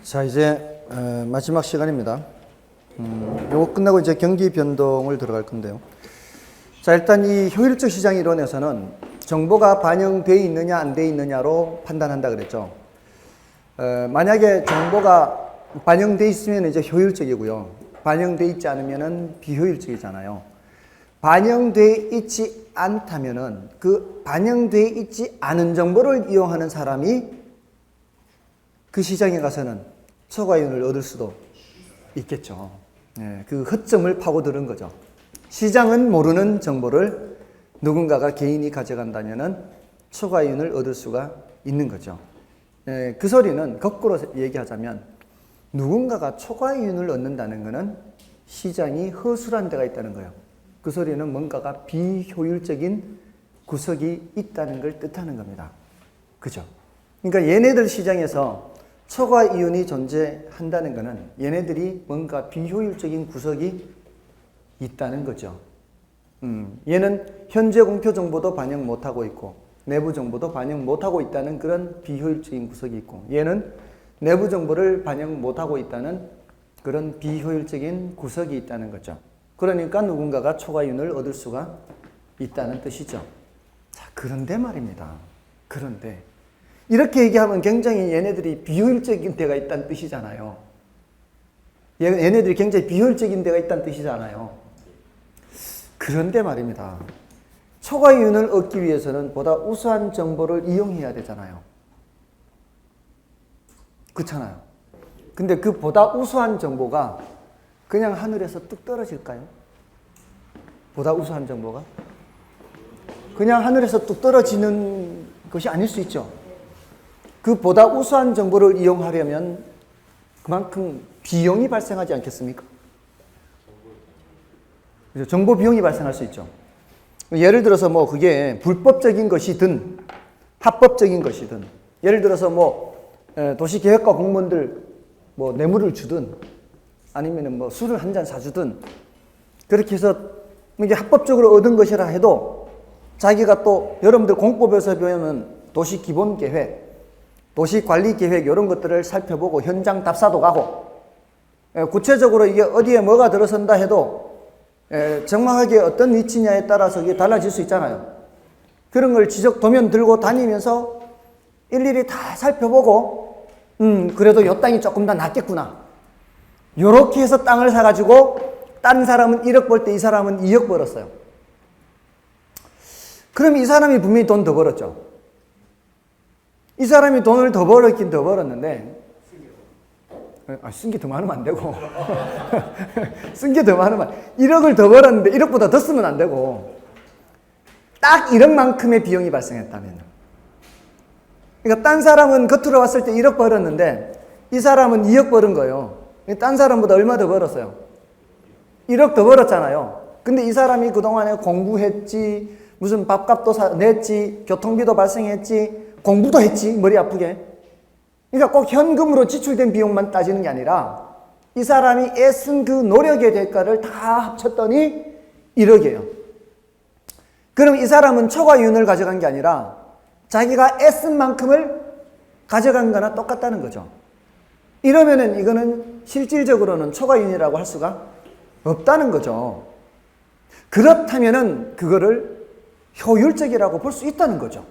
자, 이제 마지막 시간입니다. 요거 끝나고 이제 경기 변동을 들어갈 건데요. 자, 일단 이 효율적 시장 이론에서는 정보가 반영되어 있느냐 안 되어 있느냐로 판단한다 그랬죠. 만약에 정보가 반영되어 있으면 이제 효율적이고요. 반영되어 있지 않으면은 비효율적이잖아요. 반영되어 있지 않다면은 그 반영되어 있지 않은 정보를 이용하는 사람이 그 시장에 가서는 초과이윤을 얻을 수도 있겠죠. 그 허점을 파고드는 거죠. 시장은 모르는 정보를 누군가가 개인이 가져간다면은 초과이윤을 얻을 수가 있는 거죠. 그 소리는 거꾸로 얘기하자면 누군가가 초과이윤을 얻는다는 것은 시장이 허술한 데가 있다는 거예요. 그 소리는 뭔가가 비효율적인 구석이 있다는 걸 뜻하는 겁니다. 그죠? 그러니까 얘네들 시장에서 초과이윤이 존재한다는 것은 얘네들이 뭔가 비효율적인 구석이 있다는 거죠. 얘는 현재 공표 정보도 반영 못하고 있고 내부 정보도 반영 못하고 있다는 그런 비효율적인 구석이 있고 얘는 내부 정보를 반영 못하고 있다는 그런 비효율적인 구석이 있다는 거죠. 그러니까 누군가가 초과이윤을 얻을 수가 있다는 뜻이죠. 자, 그런데 말입니다. 그런데 이렇게 얘기하면 굉장히 얘네들이 비효율적인 데가 있다는 뜻이잖아요. 얘네들이 굉장히 비효율적인 데가 있다는 뜻이잖아요. 그런데 말입니다. 초과이윤을 얻기 위해서는 보다 우수한 정보를 이용해야 되잖아요. 그렇잖아요. 근데 그 보다 우수한 정보가 그냥 하늘에서 뚝 떨어질까요? 보다 우수한 정보가? 그냥 하늘에서 뚝 떨어지는 것이 아닐 수 있죠. 그 보다 우수한 정보를 이용하려면 그만큼 비용이 발생하지 않겠습니까? 정보 비용이 발생할 수 있죠. 예를 들어서 뭐 그게 불법적인 것이든 합법적인 것이든 예를 들어서 뭐 도시계획과 공무원들 뭐 뇌물을 주든 아니면 뭐 술을 한 잔 사주든 그렇게 해서 이게 합법적으로 얻은 것이라 해도 자기가 또 여러분들 공법에서 배우면 도시기본계획 도시관리계획 이런 것들을 살펴보고 현장 답사도 가고 구체적으로 이게 어디에 뭐가 들어선다 해도 정확하게 어떤 위치냐에 따라서 이게 달라질 수 있잖아요. 그런 걸 지적 도면 들고 다니면서 일일이 다 살펴보고 그래도 요 땅이 조금 더 낫겠구나. 요렇게 해서 땅을 사가지고 딴 사람은 1억 벌 때 이 사람은 2억 벌었어요. 그럼 이 사람이 분명히 돈 더 벌었죠. 이 사람이 돈을 더 벌었긴 더 벌었는데 쓴 게 더 많으면 안 되고 쓴 게 더 많으면 1억을 더 벌었는데 1억보다 더 쓰면 안 되고 딱 1억만큼의 비용이 발생했다면 그러니까 딴 사람은 겉으로 왔을 때 1억 벌었는데 이 사람은 2억 벌은 거예요. 딴 사람보다 얼마 더 벌었어요? 1억 더 벌었잖아요. 근데 이 사람이 그동안에 공부했지 무슨 밥값도 냈지 교통비도 발생했지 공부도 했지 머리 아프게. 그러니까 꼭 현금으로 지출된 비용만 따지는 게 아니라 이 사람이 애쓴 그 노력의 대가를 다 합쳤더니 1억이에요. 그럼 이 사람은 초과이윤을 가져간 게 아니라 자기가 애쓴 만큼을 가져간 거나 똑같다는 거죠. 이러면은 이거는 실질적으로는 초과이윤이라고 할 수가 없다는 거죠. 그렇다면은 그거를 효율적이라고 볼 수 있다는 거죠.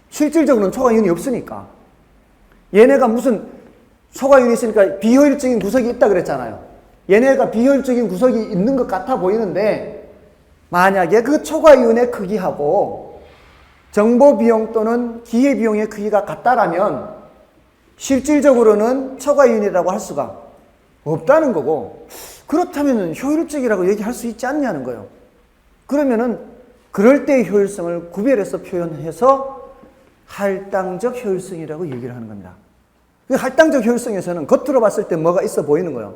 실질적으로는 초과이윤이 없으니까. 얘네가 무슨 초과이윤이 있으니까 비효율적인 구석이 있다 그랬잖아요. 얘네가 비효율적인 구석이 있는 것 같아 보이는데 만약에 그 초과이윤의 크기하고 정보비용 또는 기회비용의 크기가 같다라면 실질적으로는 초과이윤이라고 할 수가 없다는 거고 그렇다면 효율적이라고 얘기할 수 있지 않냐는 거예요. 그러면은 그럴 때의 효율성을 구별해서 표현해서 할당적 효율성이라고 얘기를 하는 겁니다. 그 할당적 효율성에서는 겉으로 봤을 때 뭐가 있어 보이는 거예요.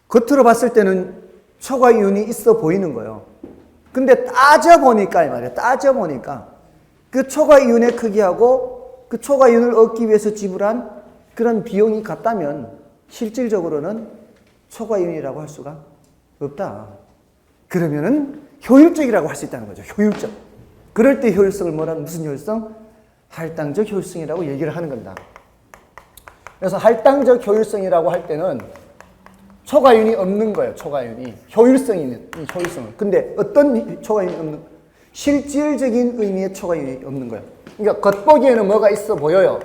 겉으로 봤을 때는 초과이윤이 있어 보이는 거예요. 근데 따져보니까 이 말이에요. 따져보니까 그 초과이윤의 크기하고 그 초과이윤을 얻기 위해서 지불한 그런 비용이 같다면 실질적으로는 초과이윤이라고 할 수가 없다. 그러면은 효율적이라고 할 수 있다는 거죠. 효율적. 그럴 때 효율성을 뭐라는 무슨 효율성? 할당적 효율성이라고 얘기를 하는 겁니다. 그래서 할당적 효율성이라고 할 때는 초과이윤이 없는 거예요. 초과이윤이. 효율성이 효율성은. 근데 어떤 초과이윤이 없는, 실질적인 의미의 초과이윤이 없는 거예요. 그러니까 겉보기에는 뭐가 있어 보여요.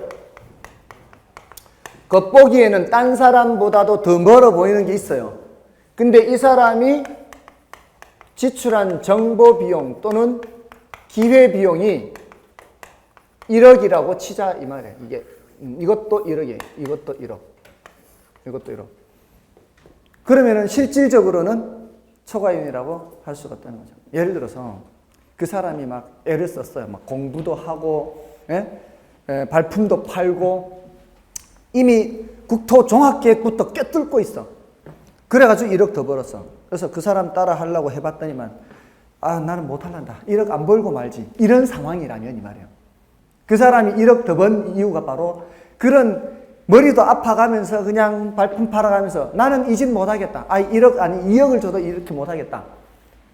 겉보기에는 딴 사람보다도 더 멀어 보이는 게 있어요. 근데 이 사람이 지출한 정보 비용 또는 기회 비용이 1억이라고 치자 이 말이에요. 이것도 1억이에요. 이것도 1억. 이것도 1억. 그러면은 실질적으로는 초과이윤이라고 할 수가 없다는 거죠. 예를 들어서 그 사람이 막 애를 썼어요. 막 공부도 하고, 발품도 팔고, 이미 국토종합계획부터 꿰뚫고 있어. 그래가지고 1억 더 벌었어. 그래서 그 사람 따라 하려고 해봤더니만, 나는 못할란다. 1억 안 벌고 말지. 이런 상황이라면 이 말이에요. 그 사람이 1억 더 번 이유가 바로 그런 머리도 아파가면서 그냥 발품 팔아가면서 나는 이 집 못하겠다. 2억을 줘도 이렇게 못하겠다.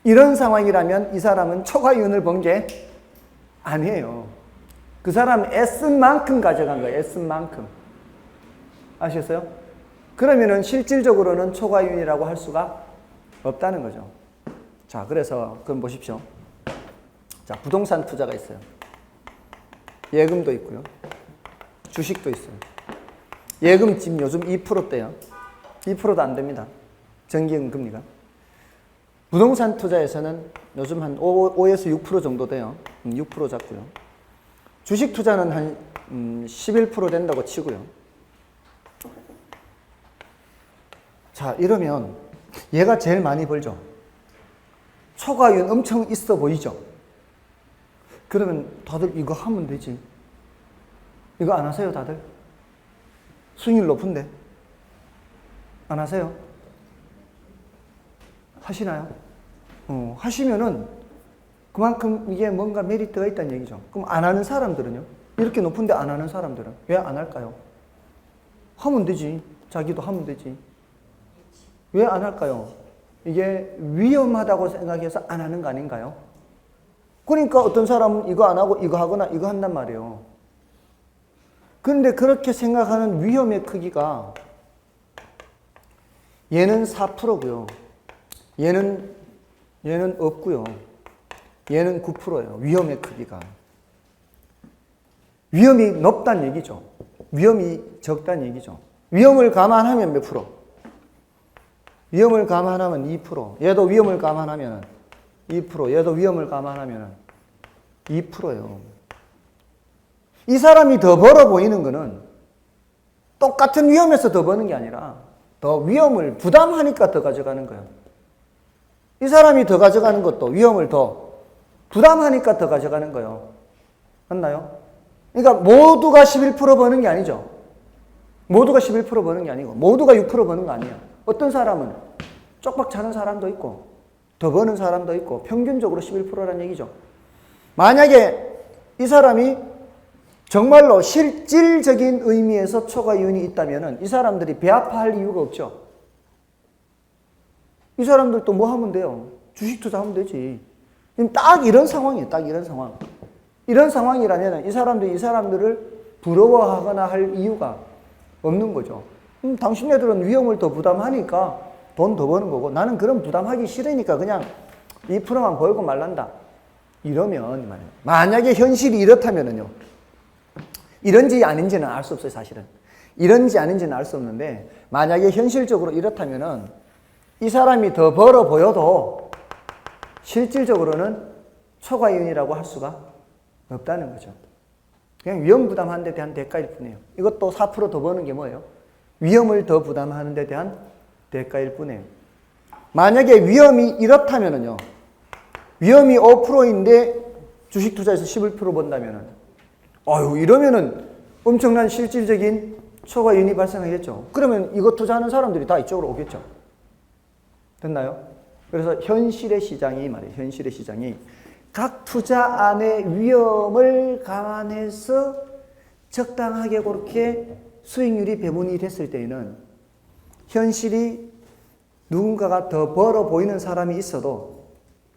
이런 상황이라면 이 사람은 초과이윤을 번 게 아니에요. 그 사람은 애쓴 만큼 가져간 거예요. 애쓴 만큼. 아시겠어요? 그러면은 실질적으로는 초과이윤이라고 할 수가 없다는 거죠. 자, 그래서 그럼 보십시오. 자, 부동산 투자가 있어요. 예금도 있고요. 주식도 있어요. 예금 지금 요즘 2%대요. 2%도 안 됩니다. 정기예금 금리가. 부동산 투자에서는 요즘 한 5에서 6% 정도 돼요. 6% 잡고요. 주식 투자는 한 11% 된다고 치고요. 자, 이러면 얘가 제일 많이 벌죠. 초과이윤 엄청 있어 보이죠. 그러면 다들 이거 하면 되지. 이거 안 하세요, 다들? 수익률 높은데. 안 하세요? 하시나요? 하시면은 그만큼 이게 뭔가 메리트가 있다는 얘기죠. 그럼 안 하는 사람들은요? 이렇게 높은데 안 하는 사람들은 왜 안 할까요? 하면 되지. 자기도 하면 되지. 왜 안 할까요? 이게 위험하다고 생각해서 안 하는 거 아닌가요? 그러니까 어떤 사람은 이거 안 하고 이거 하거나 이거 한단 말이에요. 그런데 그렇게 생각하는 위험의 크기가 얘는 4%고요. 얘는 없고요. 얘는 9%예요. 위험의 크기가. 위험이 높다는 얘기죠. 위험이 적다는 얘기죠. 위험을 감안하면 몇 프로? 위험을 감안하면 2%. 얘도 위험을 감안하면 2%. 얘도 위험을 감안하면 2%예요. 이 사람이 더 벌어 보이는 거는 똑같은 위험에서 더 버는 게 아니라 더 위험을 부담하니까 더 가져가는 거예요. 이 사람이 더 가져가는 것도 위험을 더 부담하니까 더 가져가는 거예요. 맞나요? 그러니까 모두가 11% 버는 게 아니죠. 모두가 11% 버는 게 아니고 모두가 6% 버는 거 아니에요. 어떤 사람은 쪽박 차는 사람도 있고 더 버는 사람도 있고 평균적으로 11%라는 얘기죠. 만약에 이 사람이 정말로 실질적인 의미에서 초과이윤이 있다면 이 사람들이 배아파할 이유가 없죠. 이 사람들도 뭐 하면 돼요? 주식 투자하면 되지. 딱 이런 상황이에요. 딱 이런 상황. 이런 상황이라면 이 사람들을 부러워하거나 할 이유가 없는 거죠. 당신네들은 위험을 더 부담하니까 돈 더 버는 거고 나는 그런 부담하기 싫으니까 그냥 2%만 벌고 말란다. 이러면 말이에요. 만약에 현실이 이렇다면요. 이런지 아닌지는 알 수 없어요, 사실은. 이런지 아닌지는 알 수 없는데 만약에 현실적으로 이렇다면은 이 사람이 더 벌어 보여도 실질적으로는 초과이윤이라고 할 수가 없다는 거죠. 그냥 위험 부담하는 데 대한 대가일 뿐이에요. 이것도 4% 더 버는 게 뭐예요? 위험을 더 부담하는 데 대한 대가일 뿐이에요. 만약에 위험이 이렇다면은요. 위험이 5%인데 주식 투자에서 11% 번다면은 이러면은 엄청난 실질적인 초과이윤이 발생하겠죠. 그러면 이거 투자하는 사람들이 다 이쪽으로 오겠죠. 됐나요? 그래서 현실의 시장이 말이에요. 현실의 시장이 각 투자 안의 위험을 감안해서 적당하게 그렇게 수익률이 배분이 됐을 때에는 현실이 누군가가 더 벌어 보이는 사람이 있어도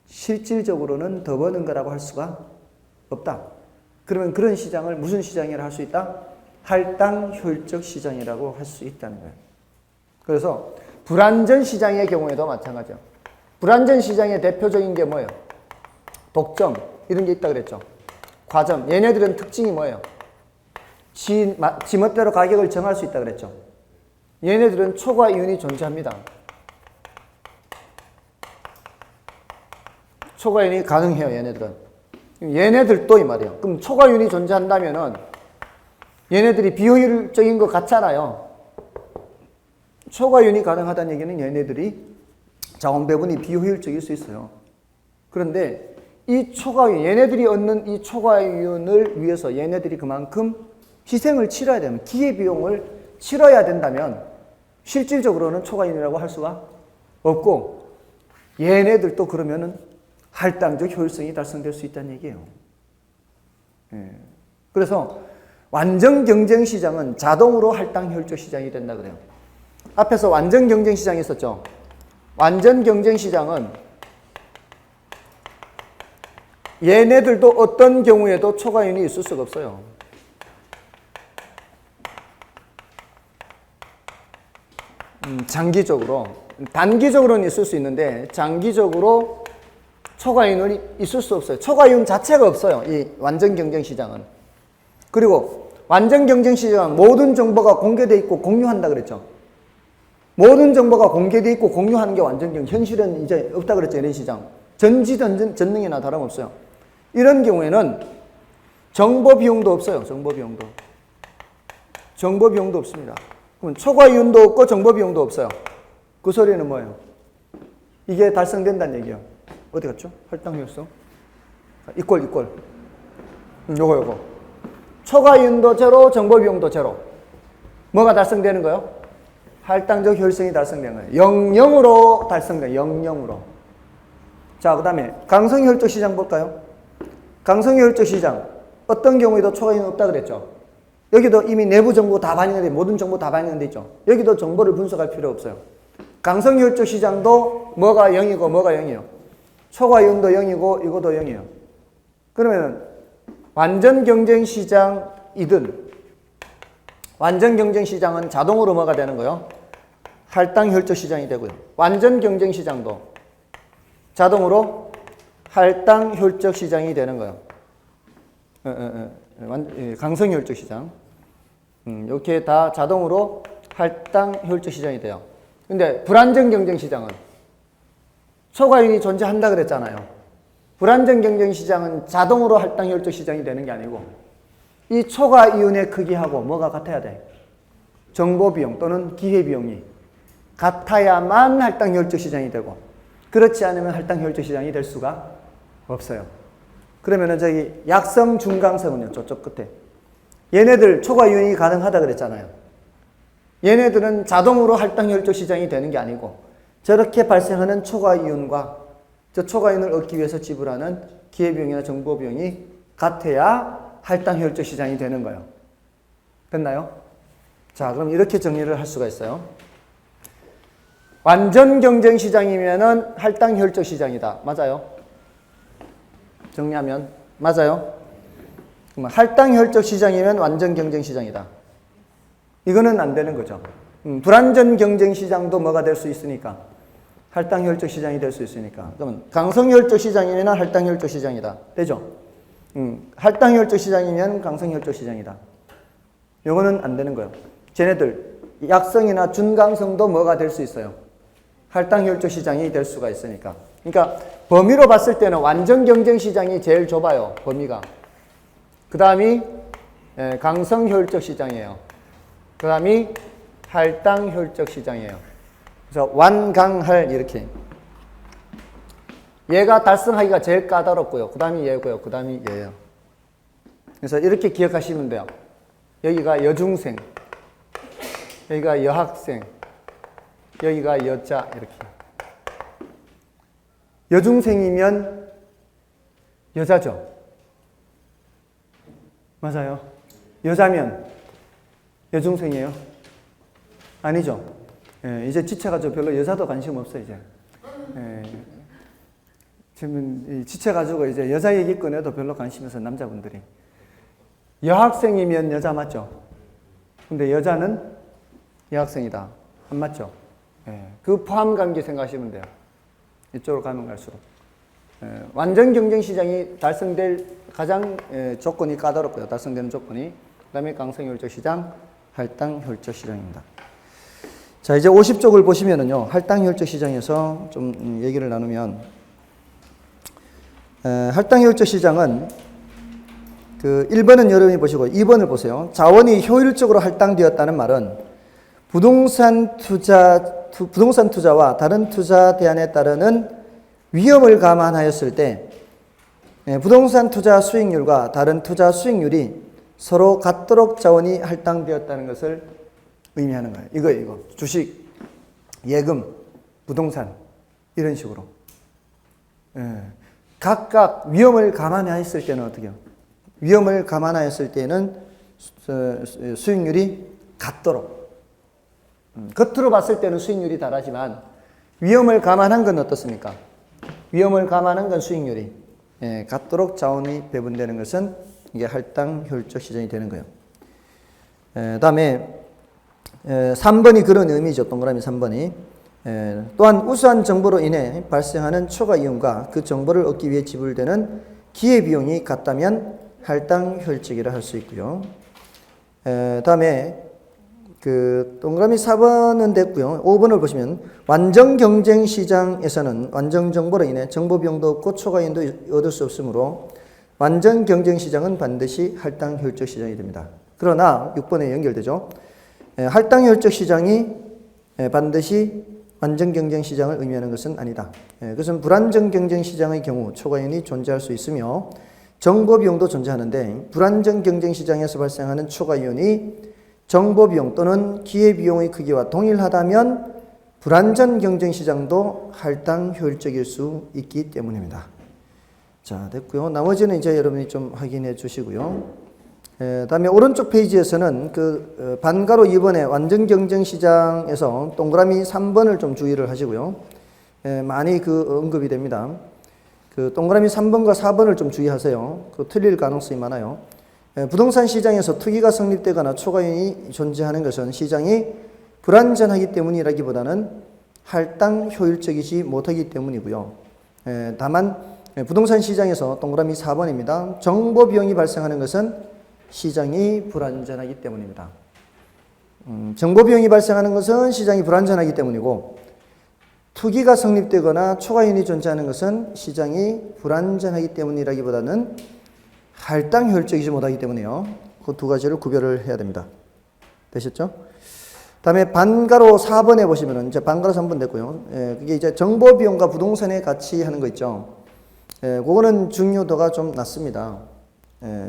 실질적으로는 더 버는 거라고 할 수가 없다. 그러면 그런 시장을 무슨 시장이라 할 수 있다? 할당 효율적 시장이라고 할 수 있다는 거예요. 그래서 불완전 시장의 경우에도 마찬가지예요. 불완전 시장의 대표적인 게 뭐예요? 독점 이런 게 있다 그랬죠. 과점 얘네들은 특징이 뭐예요? 지 멋대로 가격을 정할 수 있다 그랬죠. 얘네들은 초과 이윤이 존재합니다. 초과 이윤이 가능해요. 얘네들은. 얘네들도 이 말이에요. 그럼 초과 이윤이 존재한다면은 얘네들이 비효율적인 것 같잖아요. 초과 이윤이 가능하다는 얘기는 얘네들이 자원 배분이 비효율적일 수 있어요. 그런데 이 초과 이윤, 얘네들이 얻는 이 초과 이윤을 위해서 얘네들이 그만큼 희생을 치러야 되면 기회비용을 치러야 된다면 실질적으로는 초과 이윤이라고 할 수가 없고 얘네들도 그러면은 할당적 효율성이 달성될 수 있다는 얘기예요. 그래서 완전 경쟁 시장은 자동으로 할당 효율적 시장이 된다 그래요. 앞에서 완전 경쟁 시장이 있었죠. 완전 경쟁 시장은 얘네들도 어떤 경우에도 초과 이윤이 있을 수가 없어요. 장기적으로, 단기적으로는 있을 수 있는데 장기적으로 초과 이윤이 있을 수 없어요. 초과 이윤 자체가 없어요. 이 완전 경쟁 시장은. 그리고 완전 경쟁 시장은 모든 정보가 공개되어 있고 공유한다 그랬죠. 모든 정보가 공개되어 있고 공유하는 게 완전 경쟁. 현실은 이제 없다 그랬죠. 이런 시장. 전지전능이나 다름없어요. 이런 경우에는 정보 비용도 없어요. 정보 비용도. 정보 비용도 없습니다. 그럼 초과 이윤도 없고 정보 비용도 없어요. 그 소리는 뭐예요? 이게 달성된다는 얘기예요. 어디 갔죠? 할당 효율성. 이꼴. 요거. 초과 이윤도 제로, 정보 비용도 제로. 뭐가 달성되는 거예요? 할당적 효율성이 달성되는 거예요. 0으로 달성돼요. 0으로. 자, 그 다음에 강성효율적 시장 볼까요? 강성효율적 시장. 어떤 경우에도 초과 이윤 없다 그랬죠. 여기도 이미 내부 정보 다 반영돼, 모든 정보 다 반영돼 있죠. 여기도 정보를 분석할 필요 없어요. 강성효율적 시장도 뭐가 0이고 뭐가 0이에요. 초과 이윤도 0이고 이것도 0이에요. 그러면 완전 경쟁 시장이든 완전 경쟁 시장은 자동으로 뭐가 되는 거예요? 할당 효율적 시장이 되고요. 완전 경쟁 시장도 자동으로 할당 효율적 시장이 되는 거예요. 강성 효율적 시장. 이렇게 다 자동으로 할당 효율적 시장이 돼요. 근데 불안정 경쟁 시장은 초과이윤이 존재한다 그랬잖아요. 불안정 경쟁 시장은 자동으로 할당 효율적 시장이 되는 게 아니고 이 초과이윤의 크기하고 뭐가 같아야 돼? 정보 비용 또는 기회 비용이 같아야만 할당 효율적 시장이 되고 그렇지 않으면 할당 효율적 시장이 될 수가 없어요. 그러면은 저기 약성, 중강성은요, 저쪽 끝에. 얘네들 초과이윤이 가능하다 그랬잖아요. 얘네들은 자동으로 할당 효율적 시장이 되는 게 아니고 저렇게 발생하는 초과이윤과 저 초과이윤을 얻기 위해서 지불하는 기회비용이나 정보비용이 같아야 할당 효율적 시장이 되는 거예요. 됐나요? 자, 그럼 이렇게 정리를 할 수가 있어요. 완전 경쟁 시장이면은 할당 효율적 시장이다. 맞아요? 정리하면 맞아요? 그럼 할당 효율적 시장이면 완전 경쟁 시장이다. 이거는 안 되는 거죠. 불완전 경쟁 시장도 뭐가 될 수 있으니까 할당 효율적 시장이 될 수 있으니까 그러면 강성 효율적 시장이면 할당 효율적 시장이다. 되죠? 할당 효율적 시장이면 강성 효율적 시장이다. 이거는 안 되는 거예요. 쟤네들 약성이나 준강성도 뭐가 될 수 있어요? 할당 효율적 시장이 될 수가 있으니까. 그러니까 범위로 봤을 때는 완전 경쟁 시장이 제일 좁아요. 범위가. 그 다음이 강성 효율적 시장이에요. 그 다음이 할당 효율적 시장이에요. 그래서 완강할 이렇게. 얘가 달성하기가 제일 까다롭고요. 그 다음이 얘고요. 그 다음이 얘예요. 그래서 이렇게 기억하시면 돼요. 여기가 여중생, 여기가 여학생, 여기가 여자 이렇게. 여중생이면 여자죠. 맞아요. 여자면 여중생이에요? 아니죠. 예, 이제 지쳐가지고 별로 여자도 관심 없어요, 이제. 예, 지금 지쳐가지고 이제 여자 얘기 꺼내도 별로 관심 없어요, 남자분들이. 여학생이면 여자 맞죠? 근데 여자는 여학생이다. 안 맞죠? 예. 그 포함 관계 생각하시면 돼요. 이쪽으로 가면 갈수록. 예. 완전 경쟁 시장이 달성될 가장 조건이 까다롭고요. 달성되는 조건이. 그 다음에 강성효율적 시장, 할당효율적 시장입니다. 자, 이제 50쪽을 보시면은요, 할당효율적 시장에서 좀 얘기를 나누면, 할당효율적 시장은 그 1번은 여러분이 보시고 2번을 보세요. 자원이 효율적으로 할당되었다는 말은 부동산 투자와 다른 투자 대안에 따르는 위험을 감안하였을 때 부동산 투자 수익률과 다른 투자 수익률이 서로 같도록 자원이 할당되었다는 것을 의미하는 거예요. 이거예요, 이거. 주식, 예금, 부동산 이런 식으로. 각각 위험을 감안하였을 때는 어떻게 해요? 위험을 감안하였을 때는 수익률이 같도록. 겉으로 봤을 때는 수익률이 다르지만 위험을 감안한 건 어떻습니까? 위험을 감안한 건 수익률이 같도록 자원이 배분되는 것은 이게 할당효율적 시장이 되는 거예요. 다음에 3번이 그런 의미죠. 동그라미 3번이. 또한 우수한 정보로 인해 발생하는 초과 이윤과 그 정보를 얻기 위해 지불되는 기회비용이 같다면 할당효율적이라 할 수 있고요. 다음에 그 동그라미 4번은 됐고요. 5번을 보시면 완전 경쟁 시장에서는 완전 정보로 인해 정보 비용도 없고 초과 이윤도 얻을 수 없으므로 완전 경쟁 시장은 반드시 할당효율적 시장이 됩니다. 그러나 6번에 연결되죠. 할당효율적 시장이 반드시 완전 경쟁 시장을 의미하는 것은 아니다. 그것은 불안정 경쟁 시장의 경우 초과이윤이 존재할 수 있으며 정보 비용도 존재하는데 불안정 경쟁 시장에서 발생하는 초과이윤이 정보 비용 또는 기회 비용의 크기와 동일하다면 불안전 경쟁 시장도 할당 효율적일 수 있기 때문입니다. 자, 됐고요. 나머지는 이제 여러분이 좀 확인해 주시고요. 다음에 오른쪽 페이지에서는 그 반가로 2번의 완전 경쟁 시장에서 동그라미 3번을 좀 주의를 하시고요. 많이 그 언급이 됩니다. 그 동그라미 3번과 4번을 좀 주의하세요. 그 틀릴 가능성이 많아요. 부동산 시장에서 투기가 성립되거나 초과이윤이 존재하는 것은 시장이 불안전하기 때문이라기보다는 할당 효율적이지 못하기 때문이고요. 다만 부동산 시장에서 동그라미 4번입니다. 정보 비용이 발생하는 것은 시장이 불안전하기 때문입니다. 정보 비용이 발생하는 것은 시장이 불안전하기 때문이고 투기가 성립되거나 초과이윤이 존재하는 것은 시장이 불안전하기 때문이라기보다는 할당 효율적이지 못하기 때문에요. 그 두 가지를 구별을 해야 됩니다. 되셨죠? 다음에 반가로 4번에 보시면은 이제 반가로 3번 됐고요. 그게 이제 정보 비용과 부동산의 가치 하는 거 있죠. 그거는 중요도가 좀 낮습니다.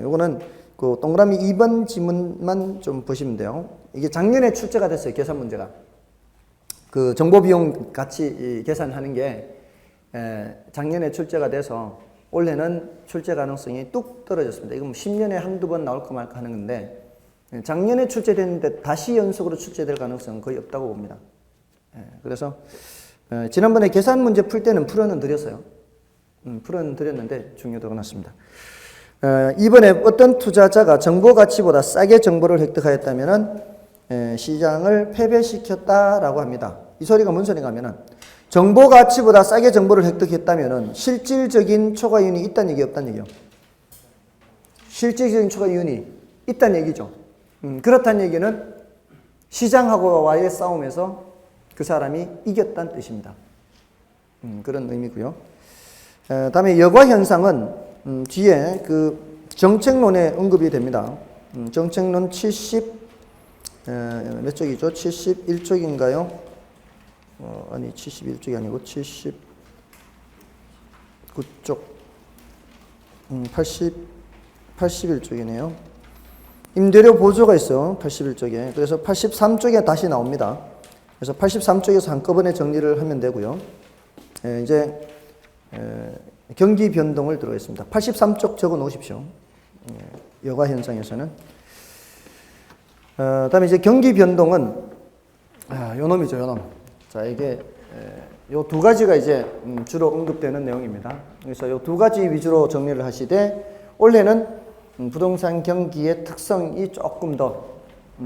요거는 그 동그라미 2번 지문만 좀 보시면 돼요. 이게 작년에 출제가 됐어요. 계산 문제가. 그 정보 비용 가치 계산하는 게 작년에 출제가 돼서 올해는 출제 가능성이 뚝 떨어졌습니다. 이건 10년에 한두 번 나올까 말까 하는 건데 작년에 출제됐는데 다시 연속으로 출제될 가능성은 거의 없다고 봅니다. 그래서 지난번에 계산 문제 풀 때는 풀어는 드렸어요. 풀어는 드렸는데 중요도가 낮습니다. 이번에 어떤 투자자가 정보 가치보다 싸게 정보를 획득하였다면 시장을 패배시켰다라고 합니다. 이 소리가 뭔 소리가 하면은 정보 가치보다 싸게 정보를 획득했다면 실질적인 초과이윤이 있다는 얘기 없다는 얘기요. 실질적인 초과이윤이 있다는 얘기죠. 그렇다는 얘기는 시장하고와의 싸움에서 그 사람이 이겼다는 뜻입니다. 그런 의미고요. 다음에 여과 현상은 뒤에 그 정책론에 언급이 됩니다. 정책론 몇 쪽이죠? 71쪽인가요? 아니 71쪽이 아니고 79쪽 81쪽이네요. 임대료 보조가 있어요. 81쪽에. 그래서 83쪽에 다시 나옵니다. 그래서 83쪽에서 한꺼번에 정리를 하면 되고요. 이제 경기 변동을 들어가겠습니다. 83쪽 적어 놓으십시오. 여가 현상에서는. 다음에 이제 경기 변동은 요 놈이죠, 요 놈. 자, 이게 요 두 가지가 이제 주로 언급되는 내용입니다. 그래서 요 두 가지 위주로 정리를 하시되 올해는 부동산 경기의 특성이 조금 더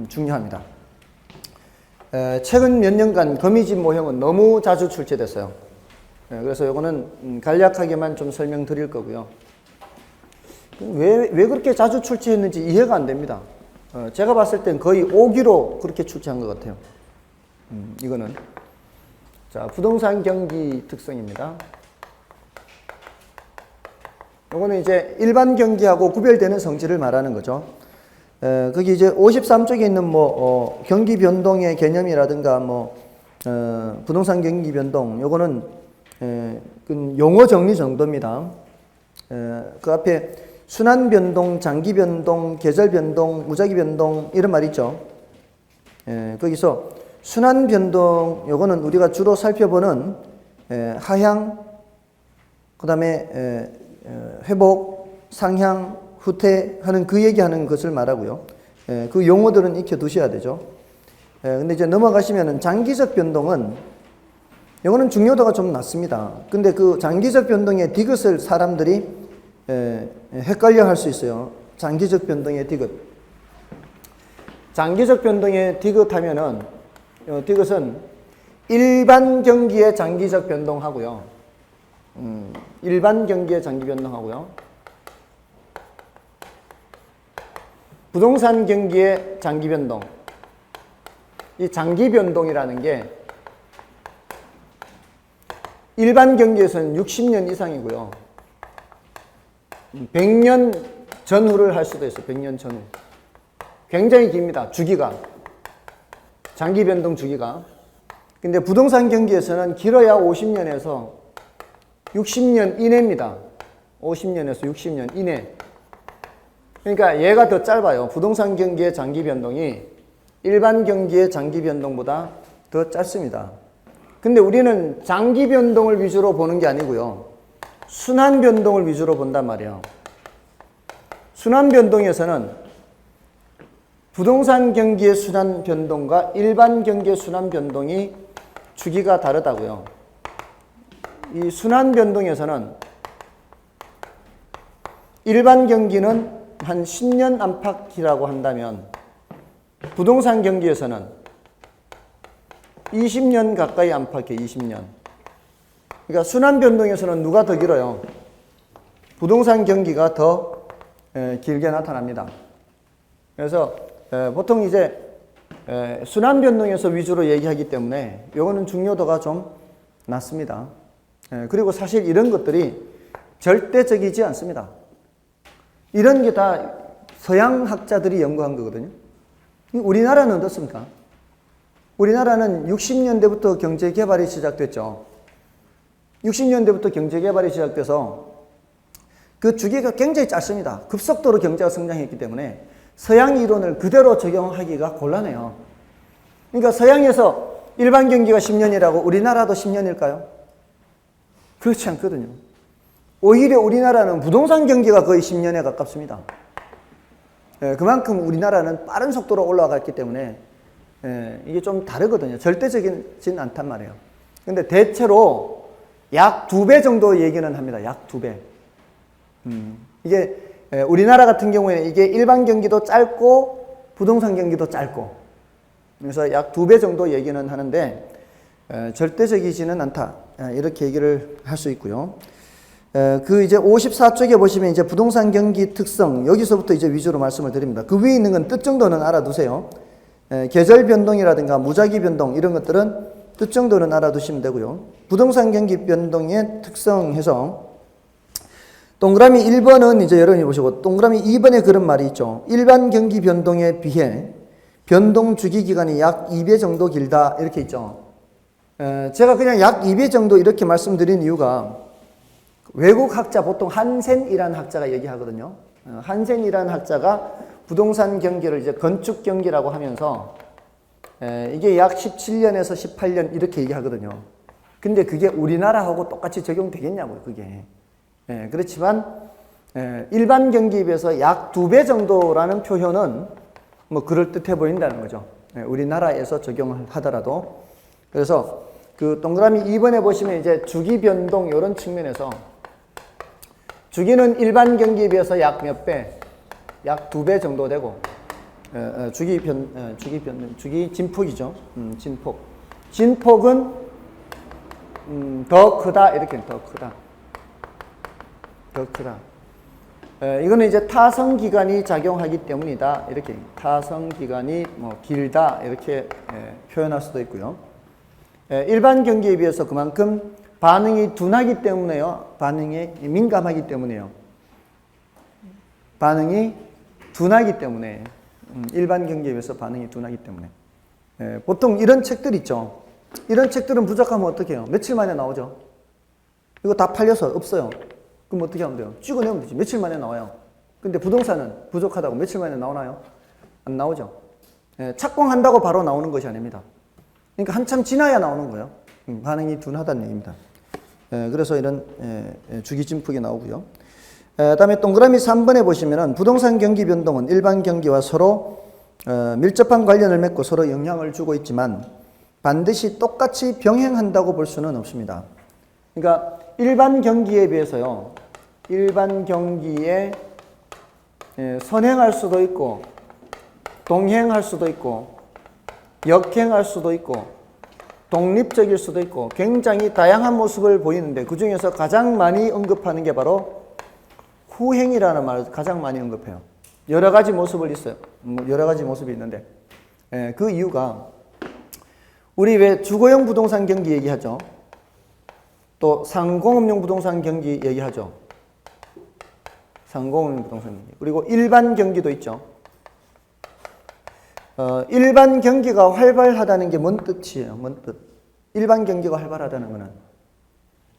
중요합니다. 최근 몇 년간 거미집 모형은 너무 자주 출제됐어요. 그래서 이거는 간략하게만 좀 설명드릴 거고요. 왜 그렇게 자주 출제했는지 이해가 안 됩니다. 제가 봤을 땐 거의 5기로 그렇게 출제한 것 같아요. 이거는. 자, 부동산 경기 특성입니다. 이거는 이제 일반 경기하고 구별되는 성질을 말하는 거죠. 거기 이제 53쪽에 있는 경기 변동의 개념이라든가 부동산 경기 변동, 요거는 용어 정리 정도입니다. 그 앞에 순환 변동, 장기 변동, 계절 변동, 무작위 변동 이런 말 있죠. 거기서 순환 변동, 요거는 우리가 주로 살펴보는 하향, 그 다음에 회복, 상향, 후퇴하는 그 얘기하는 것을 말하고요. 그 용어들은 익혀 두셔야 되죠. 근데 이제 넘어가시면은 장기적 변동은 요거는 중요도가 좀 낮습니다. 근데 그 장기적 변동의 디귿을 사람들이 헷갈려 할 수 있어요. 장기적 변동의 디귿. 장기적 변동의 디귿 하면은 디귿은 일반 경기의 장기적 변동하고요. 일반 경기의 장기 변동하고요. 부동산 경기의 장기 변동. 이 장기 변동이라는 게 일반 경기에서는 60년 이상이고요. 100년 전후를 할 수도 있어요. 100년 전후. 굉장히 깁니다. 주기가. 장기 변동 주기가. 근데 부동산 경기에서는 길어야 50년에서 60년 이내입니다. 50년에서 60년 이내. 그러니까 얘가 더 짧아요. 부동산 경기의 장기 변동이 일반 경기의 장기 변동보다 더 짧습니다. 근데 우리는 장기 변동을 위주로 보는 게 아니고요. 순환 변동을 위주로 본단 말이에요. 순환 변동에서는 부동산 경기의 순환 변동과 일반 경기의 순환 변동이 주기가 다르다고요. 이 순환 변동에서는 일반 경기는 한 10년 안팎이라고 한다면 부동산 경기에서는 20년 가까이 안팎이에요. 20년. 그러니까 순환 변동에서는 누가 더 길어요? 부동산 경기가 더 길게 나타납니다. 그래서 보통 이제 순환 변동에서 위주로 얘기하기 때문에 이거는 중요도가 좀 낮습니다. 그리고 사실 이런 것들이 절대적이지 않습니다. 이런 게 다 서양 학자들이 연구한 거거든요. 우리나라는 어떻습니까? 우리나라는 60년대부터 경제 개발이 시작됐죠. 60년대부터 경제 개발이 시작돼서 그 주기가 굉장히 짧습니다. 급속도로 경제가 성장했기 때문에 서양 이론을 그대로 적용하기가 곤란해요. 그러니까 서양에서 일반 경기가 10년이라고 우리나라도 10년일까요? 그렇지 않거든요. 오히려 우리나라는 부동산 경기가 거의 10년에 가깝습니다. 그만큼 우리나라는 빠른 속도로 올라갔기 때문에 이게 좀 다르거든요. 절대적이진 않단 말이에요. 근데 대체로 약 2배 정도 얘기는 합니다. 약 2배. 이게 우리나라 같은 경우에는 이게 일반 경기도 짧고 부동산 경기도 짧고 그래서 약 2배 정도 얘기는 하는데 절대적이지는 않다. 이렇게 얘기를 할 수 있고요. 그 이제 54쪽에 보시면 이제 부동산 경기 특성 여기서부터 이제 위주로 말씀을 드립니다. 그 위에 있는 건 뜻 정도는 알아두세요. 계절 변동이라든가 무작위 변동 이런 것들은 뜻 정도는 알아두시면 되고요. 부동산 경기 변동의 특성해서 동그라미 1번은 이제 여러분이 보시고 동그라미 2번에 그런 말이 있죠. 일반 경기 변동에 비해 변동 주기 기간이 약 2배 정도 길다 이렇게 있죠. 제가 그냥 약 2배 정도 이렇게 말씀드린 이유가 외국 학자 보통 한센이라는 학자가 얘기하거든요. 한센이라는 학자가 부동산 경기를 이제 건축 경기라고 하면서 이게 약 17년에서 18년 이렇게 얘기하거든요. 근데 그게 우리나라하고 똑같이 적용되겠냐고요, 그게. 그렇지만 일반 경기에 비해서 약 2배 정도라는 표현은 뭐 그럴듯해 보인다는 거죠. 우리나라에서 적용을 하더라도. 그래서 그 동그라미 2번에 보시면 이제 주기 변동 이런 측면에서 주기는 일반 경기에 비해서 약 몇 배? 약 2배 정도 되고 주기 진폭이죠. 진폭. 진폭은 더 크다 이렇게 더 크다. 이거는 이제 타성 기간이 작용하기 때문이다 이렇게 타성 기간이 뭐 길다 이렇게 표현할 수도 있고요. 일반 경기에 비해서 그만큼 반응이 둔하기 때문에요. 반응에 민감하기 때문에요. 반응이 둔하기 때문에 일반 경기에 비해서 반응이 둔하기 때문에 보통 이런 책들 있죠. 이런 책들은 부족하면 어떻게 해요? 며칠 만에 나오죠. 이거 다 팔려서 없어요. 그럼 어떻게 하면 돼요? 찍어내면 되지. 며칠 만에 나와요. 근데 부동산은 부족하다고 며칠 만에 나오나요? 안 나오죠. 착공한다고 바로 나오는 것이 아닙니다. 그러니까 한참 지나야 나오는 거예요. 반응이 둔하다는 얘기입니다. 그래서 이런 주기 진폭이 나오고요. 다음에 동그라미 3번에 보시면은 부동산 경기 변동은 일반 경기와 서로 밀접한 관련을 맺고 서로 영향을 주고 있지만 반드시 똑같이 병행한다고 볼 수는 없습니다. 그러니까 일반 경기에 비해서요. 일반 경기에 선행할 수도 있고 동행할 수도 있고 역행할 수도 있고 독립적일 수도 있고 굉장히 다양한 모습을 보이는데 그 중에서 가장 많이 언급하는 게 바로 후행이라는 말을 가장 많이 언급해요. 여러 가지 모습을 있어요. 여러 가지 모습이 있는데 그 이유가 우리 왜 주거용 부동산 경기 얘기하죠. 또 상공업용 부동산 경기 얘기하죠. 상공업용 부동산 경기. 그리고 일반 경기도 있죠. 일반 경기가 활발하다는 게 뭔 뜻이에요? 뭔 뜻? 일반 경기가 활발하다는 거는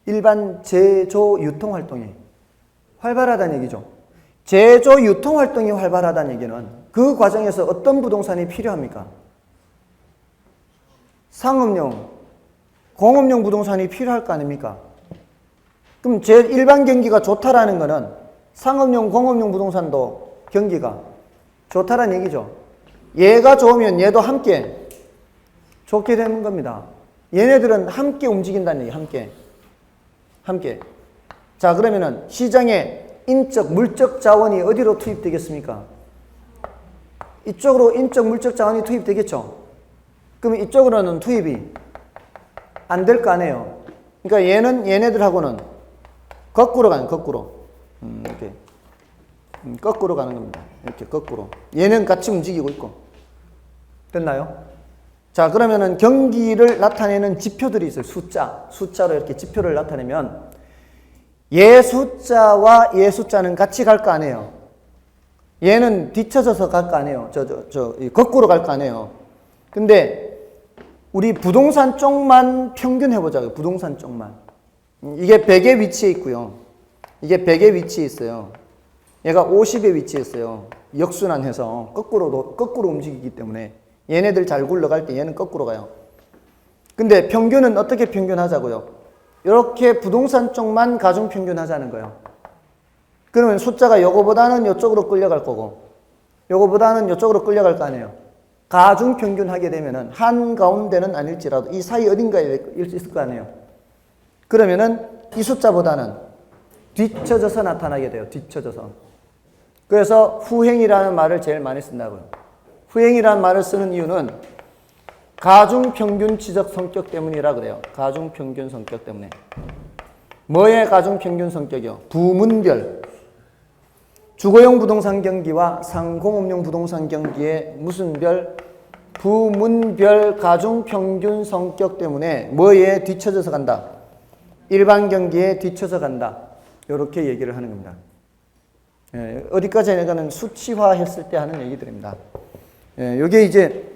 일반 제조 유통 활동이 활발하다는 얘기죠. 제조 유통 활동이 활발하다는 얘기는 그 과정에서 어떤 부동산이 필요합니까? 상업용, 공업용 부동산이 필요할 거 아닙니까? 그럼 일반 경기가 좋다라는 거는 상업용, 공업용 부동산도 경기가 좋다라는 얘기죠. 얘가 좋으면 얘도 함께 좋게 되는 겁니다. 얘네들은 함께 움직인다는 얘기, 함께. 자, 그러면은 시장에 인적, 물적 자원이 어디로 투입되겠습니까? 이쪽으로 인적, 물적 자원이 투입되겠죠. 그러면 이쪽으로는 투입이 안 될 거 아니에요. 그러니까 얘네들하고는 거꾸로 가는, 거꾸로. 이렇게. 거꾸로 가는 겁니다. 이렇게 거꾸로. 얘는 같이 움직이고 있고. 됐나요? 자, 그러면은 경기를 나타내는 지표들이 있어요. 숫자로 이렇게 지표를 나타내면 얘 숫자와 얘 숫자는 같이 갈 거 아니에요. 얘는 뒤쳐져서 갈 거 아니에요. 거꾸로 갈 거 아니에요. 근데 우리 부동산 쪽만 평균해보자고요. 부동산 쪽만. 이게 100에 위치해 있고요. 이게 100에 위치해 있어요. 얘가 50에 위치해 있어요. 역순환해서 거꾸로 움직이기 때문에 얘네들 잘 굴러갈 때 얘는 거꾸로 가요. 근데 평균은 어떻게 평균하자고요? 이렇게 부동산 쪽만 가중 평균하자는 거예요. 그러면 숫자가 요거보다는 이쪽으로 끌려갈 거고 요거보다는 이쪽으로 끌려갈 거 아니에요. 가중 평균하게 되면은 한가운데는 아닐지라도 이 사이 어딘가에 있을 거 아니에요. 그러면은 이 숫자보다는 뒤쳐져서 나타나게 돼요. 뒤쳐져서. 그래서 후행이라는 말을 제일 많이 쓴다고요. 후행이라는 말을 쓰는 이유는 가중평균치적 성격 때문이라 그래요. 가중평균 성격 때문에. 뭐의 가중평균 성격이요? 부문별. 주거용 부동산 경기와 상공업용 부동산 경기의 무슨 별? 부문별 가중평균 성격 때문에 뭐에 뒤쳐져서 간다? 일반 경기에 뒤쳐서 간다. 이렇게 얘기를 하는 겁니다. 어디까지 내가는 수치화했을 때 하는 얘기들입니다. 이게 이제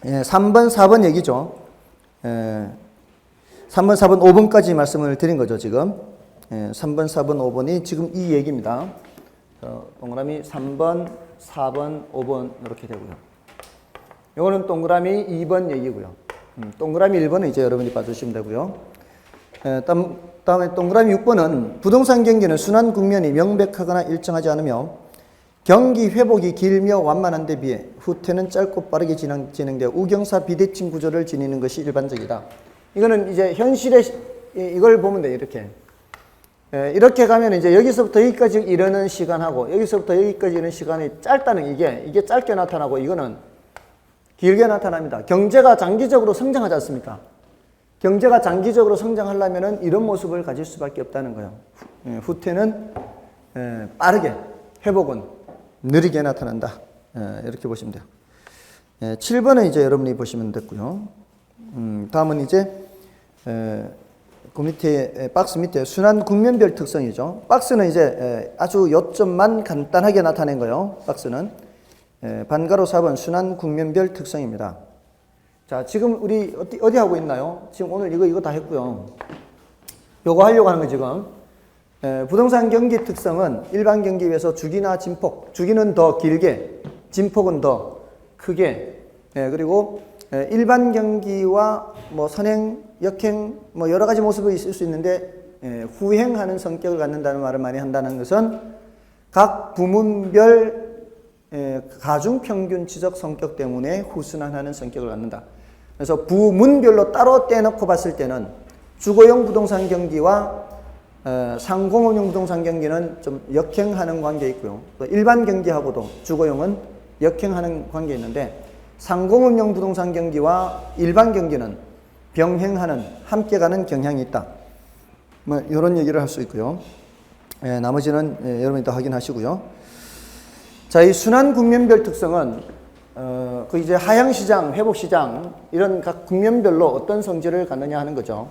3번, 4번 얘기죠. 3번, 4번, 5번까지 말씀을 드린 거죠, 지금. 3번, 4번, 5번이 지금 이 얘기입니다. 동그라미 3번, 4번, 5번 이렇게 되고요. 이거는 동그라미 2번 얘기고요. 동그라미 1번은 이제 여러분이 봐주시면 되고요. 다음에 동그라미 6번은 부동산 경기는 순환 국면이 명백하거나 일정하지 않으며 경기 회복이 길며 완만한 데 비해 후퇴는 짧고 빠르게 진행되어 우경사 비대칭 구조를 지니는 것이 일반적이다. 이거는 이제 현실에 이걸 보면 돼요. 이렇게. 이렇게 가면 이제 여기서부터 여기까지 이르는 시간하고 여기서부터 여기까지 이르는 시간이 짧다는 이게 짧게 나타나고 이거는 길게 나타납니다. 경제가 장기적으로 성장하지 않습니까? 경제가 장기적으로 성장하려면 이런 모습을 가질 수밖에 없다는 거예요. 후퇴는 빠르게, 회복은 느리게 나타난다. 이렇게 보시면 돼요. 7번은 이제 여러분이 보시면 됐고요. 다음은 이제 그 밑에 박스 밑에 순환 국면별 특성이죠. 박스는 이제 아주 요점만 간단하게 나타낸 거예요. 박스는 반가로 4번 순환 국면별 특성입니다. 자, 지금 우리 어디 하고 있나요? 지금 오늘 이거 다 했고요. 요거 하려고 하는 거 지금. 부동산 경기 특성은 일반 경기에 비해서 주기나 진폭, 주기는 더 길게, 진폭은 더 크게, 그리고 일반 경기와 뭐 선행, 역행, 뭐 여러 가지 모습이 있을 수 있는데 후행하는 성격을 갖는다는 말을 많이 한다는 것은 각 부문별 가중평균치적 성격 때문에 후순환하는 성격을 갖는다. 그래서 부문별로 따로 떼놓고 봤을 때는 주거용 부동산 경기와 상공업용 부동산 경기는 좀 역행하는 관계에 있고요. 또 일반 경기하고도 주거용은 역행하는 관계에 있는데 상공업용 부동산 경기와 일반 경기는 병행하는, 함께 가는 경향이 있다. 뭐 이런 얘기를 할 수 있고요. 나머지는 여러분이 더 확인하시고요. 자, 이 순환 국면별 특성은 그 이제 하향 시장, 회복 시장 이런 각 국면별로 어떤 성질을 갖느냐 하는 거죠.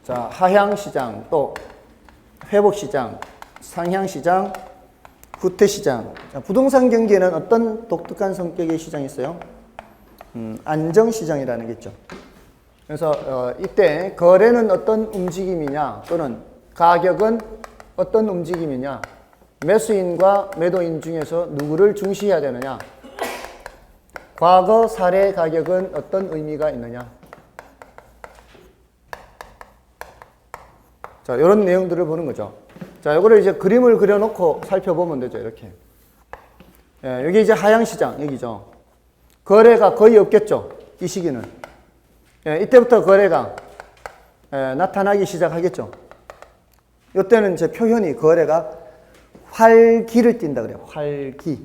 자, 하향 시장, 또 회복 시장, 상향 시장, 후퇴 시장. 자, 부동산 경기에는 어떤 독특한 성격의 시장이 있어요? 안정 시장이라는 게 있죠. 그래서 이때 거래는 어떤 움직임이냐 또는 가격은 어떤 움직임이냐, 매수인과 매도인 중에서 누구를 중시해야 되느냐, 과거 사례 가격은 어떤 의미가 있느냐. 자, 이런 내용들을 보는 거죠. 자, 이거를 이제 그림을 그려놓고 살펴보면 되죠. 이렇게. 여기 이제 하향 시장, 여기죠. 거래가 거의 없겠죠. 이 시기는. 이때부터 거래가 나타나기 시작하겠죠. 이때는 이제 표현이 거래가 활기를 띈다 그래요. 활기.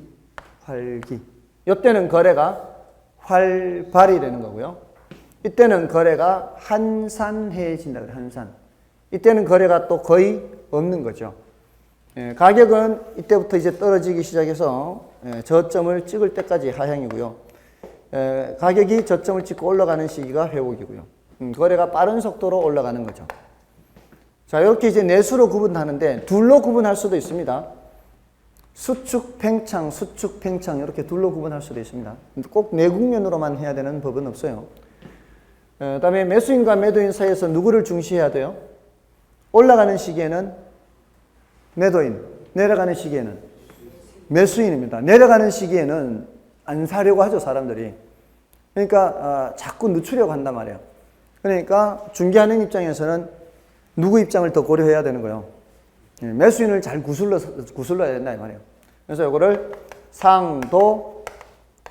이때는 거래가 활발이 되는 거고요. 이때는 거래가 한산해진다 그래요. 한산. 이때는 거래가 또 거의 없는 거죠. 가격은 이때부터 이제 떨어지기 시작해서 저점을 찍을 때까지 하향이고요. 가격이 저점을 찍고 올라가는 시기가 회복이고요. 거래가 빠른 속도로 올라가는 거죠. 자, 이렇게 이제 내수로 구분하는데 둘로 구분할 수도 있습니다. 수축, 팽창, 수축, 팽창 이렇게 둘로 구분할 수도 있습니다. 꼭 내국면으로만 해야 되는 법은 없어요. 그다음에 매수인과 매도인 사이에서 누구를 중시해야 돼요? 올라가는 시기에는 매도인, 내려가는 시기에는 매수인입니다. 내려가는 시기에는 안 사려고 하죠, 사람들이. 그러니까 자꾸 늦추려고 한단 말이에요. 그러니까 중개하는 입장에서는 누구 입장을 더 고려해야 되는 거예요. 매수인을 잘 구슬러야 된다 이 말이에요. 그래서 이거를 상도,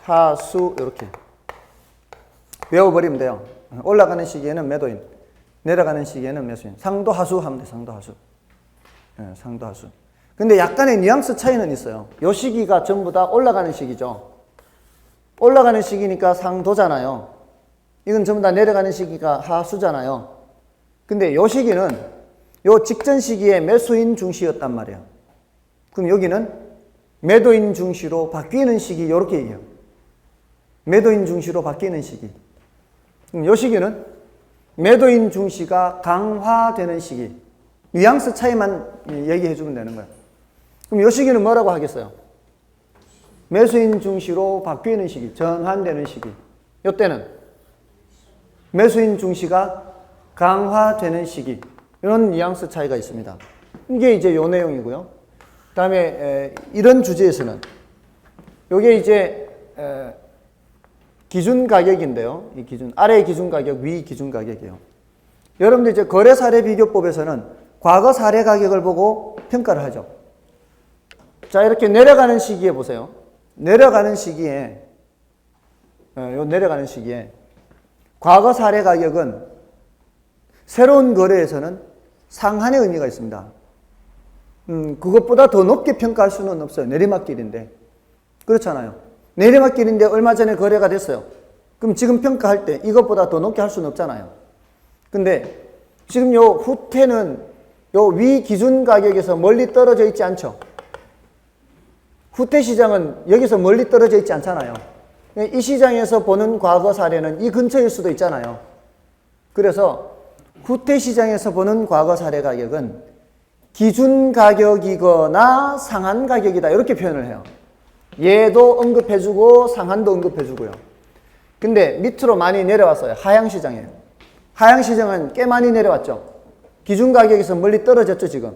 하수 이렇게 외워버리면 돼요. 올라가는 시기에는 매도인, 내려가는 시기에는 매수인. 상도, 하수 하면 돼. 상도, 하수. 상도, 하수. 근데 약간의 뉘앙스 차이는 있어요. 이 시기가 전부 다 올라가는 시기죠. 올라가는 시기니까 상도잖아요. 이건 전부 다 내려가는 시기가 하수잖아요. 근데 이 시기는 요 직전 시기에 매수인 중시였단 말이에요. 그럼 여기는 매도인 중시로 바뀌는 시기 이렇게 얘기해요. 매도인 중시로 바뀌는 시기. 그럼 이 시기는 매도인 중시가 강화되는 시기. 뉘앙스 차이만 얘기해 주면 되는 거예요. 그럼 이 시기는 뭐라고 하겠어요? 매수인 중시로 바뀌는 시기, 전환되는 시기. 이때는 매수인 중시가 강화되는 시기. 이런 뉘앙스 차이가 있습니다. 이게 이제 요 내용이고요. 그 다음에 이런 주제에서는 요게 이제 기준 가격인데요. 이 기준, 아래 기준 가격, 위 기준 가격이에요. 여러분들 이제 거래 사례 비교법에서는 과거 사례 가격을 보고 평가를 하죠. 자, 이렇게 내려가는 시기에 보세요. 내려가는 시기에 요 내려가는 시기에 과거 사례 가격은 새로운 거래에서는 상한의 의미가 있습니다. 그것보다 더 높게 평가할 수는 없어요. 내리막길인데. 그렇잖아요. 내리막길인데 얼마 전에 거래가 됐어요. 그럼 지금 평가할 때 이것보다 더 높게 할 수는 없잖아요. 근데 지금 요 후퇴는 요 위 기준 가격에서 멀리 떨어져 있지 않죠. 후퇴 시장은 여기서 멀리 떨어져 있지 않잖아요. 이 시장에서 보는 과거 사례는 이 근처일 수도 있잖아요. 그래서 후퇴 시장에서 보는 과거 사례 가격은 기준 가격이거나 상한 가격이다. 이렇게 표현을 해요. 얘도 언급해주고 상한도 언급해주고요. 근데 밑으로 많이 내려왔어요. 하향 시장이에요. 하향 시장은 꽤 많이 내려왔죠. 기준 가격에서 멀리 떨어졌죠, 지금.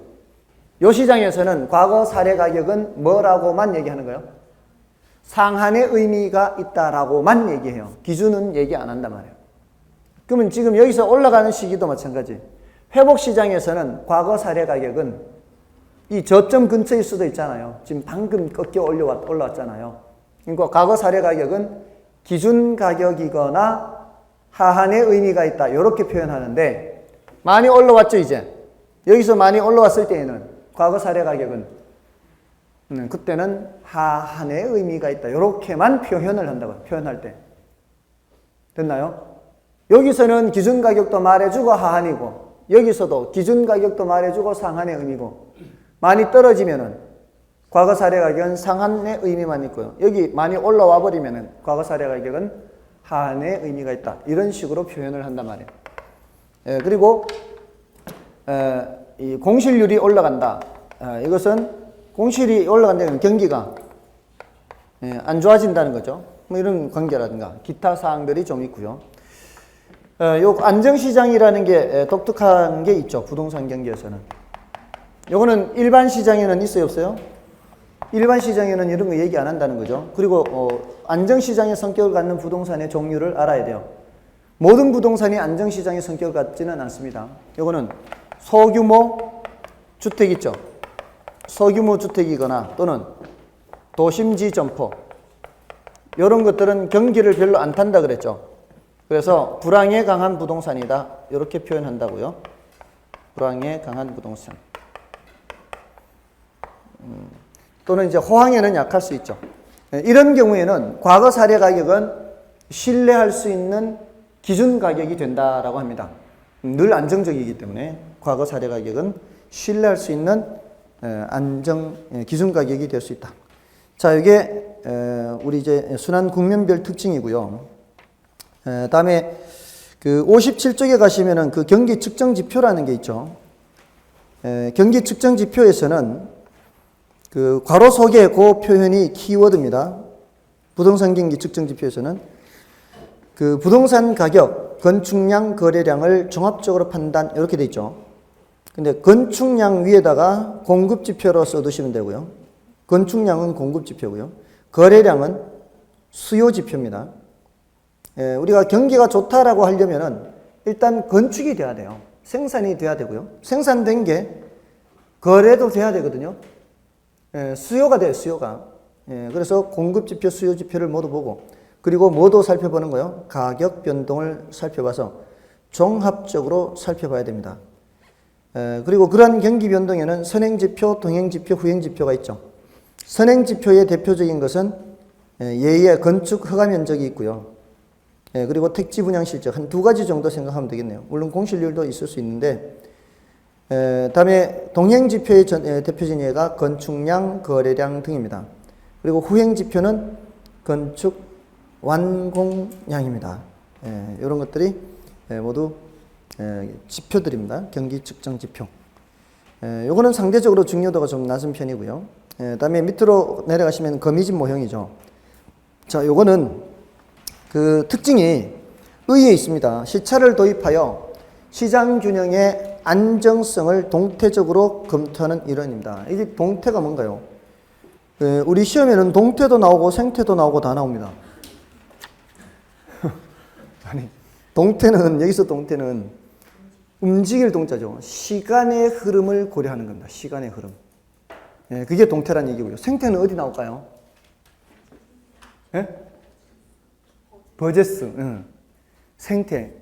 이 시장에서는 과거 사례 가격은 뭐라고만 얘기하는 거예요? 상한의 의미가 있다라고만 얘기해요. 기준은 얘기 안 한단 말이에요. 그러면 지금 여기서 올라가는 시기도 마찬가지. 회복 시장에서는 과거 사례 가격은 이 저점 근처일 수도 있잖아요. 지금 방금 꺾여 올라왔잖아요. 그러니까 과거 사례 가격은 기준 가격이거나 하한의 의미가 있다. 이렇게 표현하는데 많이 올라왔죠, 이제. 여기서 많이 올라왔을 때에는 과거 사례 가격은 그때는 하한의 의미가 있다. 이렇게만 표현을 한다고요. 표현할 때. 됐나요? 여기서는 기준 가격도 말해주고 하한이고 여기서도 기준 가격도 말해주고 상한의 의미고 많이 떨어지면은 과거 사례 가격은 상한의 의미만 있고요. 여기 많이 올라와 버리면은 과거 사례 가격은 하한의 의미가 있다. 이런 식으로 표현을 한단 말이에요. 그리고 이 공실률이 올라간다. 이것은 공실이 올라간다는 경기가 안 좋아진다는 거죠. 뭐 이런 관계라든가 기타 사항들이 좀 있고요. 요 안정시장이라는 게 독특한 게 있죠. 부동산 경기에서는. 요거는 일반 시장에는 있어요, 없어요? 일반 시장에는 이런 거 얘기 안 한다는 거죠. 그리고 안정시장의 성격을 갖는 부동산의 종류를 알아야 돼요. 모든 부동산이 안정시장의 성격을 갖지는 않습니다. 요거는 소규모 주택 있죠. 소규모 주택이거나 또는 도심지 점포 이런 것들은 경기를 별로 안 탄다 그랬죠. 그래서 불황에 강한 부동산이다. 이렇게 표현한다고요. 불황에 강한 부동산. 또는 이제 호황에는 약할 수 있죠. 이런 경우에는 과거 사례 가격은 신뢰할 수 있는 기준 가격이 된다라고 합니다. 늘 안정적이기 때문에 과거 사례 가격은 신뢰할 수 있는 기준 가격이 될 수 있다. 자, 이게 우리 이제 순환 국면별 특징이고요. 다음에 그 57쪽에 가시면은 그 경기 측정 지표라는 게 있죠. 경기 측정 지표에서는 그 괄호 속에 그 표현이 키워드입니다. 부동산 경기 측정 지표에서는 그 부동산 가격, 건축량, 거래량을 종합적으로 판단 이렇게 돼 있죠. 근데 건축량 위에다가 공급 지표로 써두시면 되고요. 건축량은 공급 지표고요. 거래량은 수요 지표입니다. 우리가 경기가 좋다라고 하려면은 일단 건축이 돼야 돼요. 생산이 돼야 되고요. 생산된 게 거래도 돼야 되거든요. 수요가 돼요, 수요가. 그래서 공급 지표, 수요 지표를 모두 보고 그리고 뭐도 살펴보는 거요? 가격 변동을 살펴봐서 종합적으로 살펴봐야 됩니다. 그리고 그러한 경기 변동에는 선행지표, 동행지표, 후행지표가 있죠. 선행지표의 대표적인 것은 예의 건축 허가 면적이 있고요. 그리고 택지 분양 실적 한 두 가지 정도 생각하면 되겠네요. 물론 공실률도 있을 수 있는데 다음에 동행지표의 대표적인 예가 건축량, 거래량 등입니다. 그리고 후행지표는 건축 완공량입니다. 이런 것들이 모두 지표들입니다. 경기 측정 지표. 요거는 상대적으로 중요도가 좀 낮은 편이고요. 다음에 밑으로 내려가시면 거미집 모형이죠. 자, 요거는 그 특징이 의에 있습니다. 시차를 도입하여 시장 균형의 안정성을 동태적으로 검토하는 이론입니다. 이게 동태가 뭔가요? 우리 시험에는 동태도 나오고 생태도 나오고 다 나옵니다. 아니, 동태는, 여기서 동태는 움직일 동자죠. 시간의 흐름을 고려하는 겁니다. 시간의 흐름. 그게 동태란 얘기고요. 생태는 어디 나올까요? 버제스, 생태.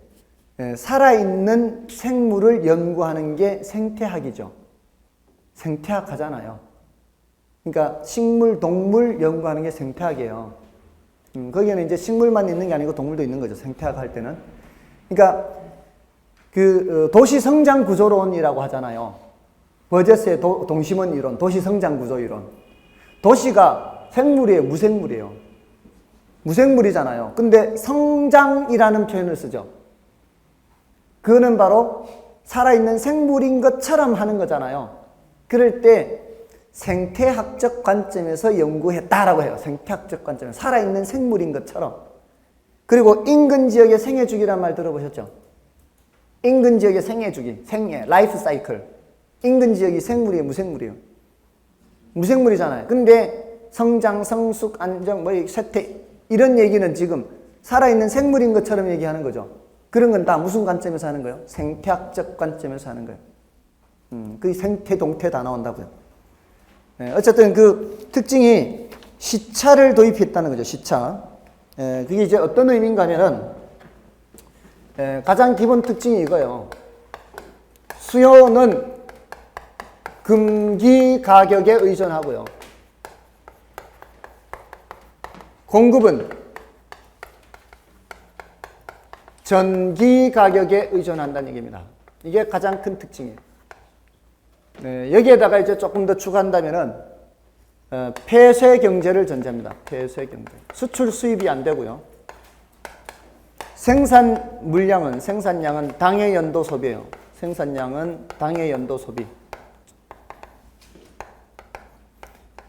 살아있는 생물을 연구하는 게 생태학이죠. 생태학 하잖아요. 그러니까 식물, 동물 연구하는 게 생태학이에요. 거기에는 이제 식물만 있는 게 아니고 동물도 있는 거죠. 생태학 할 때는. 그러니까 그 도시 성장 구조론이라고 하잖아요. 버제스의 동심원 이론, 도시 성장 구조 이론. 도시가 생물이에요, 무생물이에요? 무생물이잖아요. 근데 성장이라는 표현을 쓰죠. 그거는 바로 살아있는 생물인 것처럼 하는 거잖아요. 그럴 때 생태학적 관점에서 연구했다라고 해요. 생태학적 관점에서 살아있는 생물인 것처럼. 그리고 인근 지역의 생애주기란 말 들어보셨죠? 인근 지역의 생애주기, 라이프 사이클. 인근 지역이 생물이에요, 무생물이에요? 무생물이잖아요. 근데 성장, 성숙, 안정, 쇠퇴 이런 얘기는 지금 살아있는 생물인 것처럼 얘기하는 거죠. 그런 건 다 무슨 관점에서 하는 거예요? 생태학적 관점에서 하는 거예요. 그 생태, 동태 다 나온다고요. 어쨌든 그 특징이 시차를 도입했다는 거죠. 시차. 그게 이제 어떤 의미인가 하면은 가장 기본 특징이 이거예요. 수요는 금기 가격에 의존하고요. 공급은 전기 가격에 의존한다는 얘기입니다. 이게 가장 큰 특징이에요. 여기에다가 이제 조금 더 추가한다면은 폐쇄 경제를 전제합니다. 폐쇄 경제. 수출 수입이 안 되고요. 생산 물량은 생산량은 당해 연도 소비예요. 생산량은 당해 연도 소비.